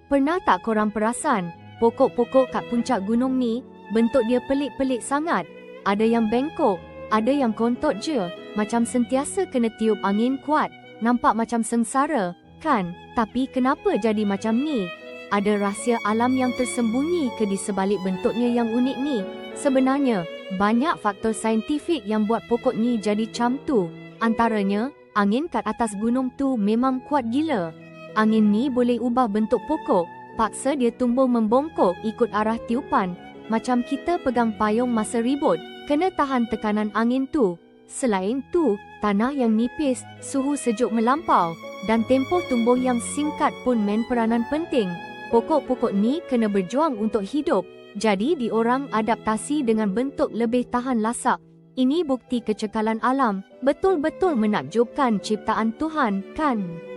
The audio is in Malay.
Pernah tak korang perasan, pokok-pokok kat puncak gunung ni, bentuk dia pelik-pelik sangat. Ada yang bengkok, ada yang kontot je, macam sentiasa kena tiup angin kuat. Nampak macam sengsara, kan? Tapi kenapa jadi macam ni? Ada rahsia alam yang tersembunyi ke di sebalik bentuknya yang unik ni? Sebenarnya, banyak faktor saintifik yang buat pokok ni jadi macam tu. Antaranya, angin kat atas gunung tu memang kuat gila. Angin ni boleh ubah bentuk pokok, paksa dia tumbuh membongkok ikut arah tiupan. Macam kita pegang payung masa ribut, kena tahan tekanan angin tu. Selain tu, tanah yang nipis, suhu sejuk melampau, dan tempoh tumbuh yang singkat pun main peranan penting. Pokok-pokok ni kena berjuang untuk hidup, jadi diorang adaptasi dengan bentuk lebih tahan lasak. Ini bukti kecekalan alam, betul-betul menakjubkan ciptaan Tuhan, kan?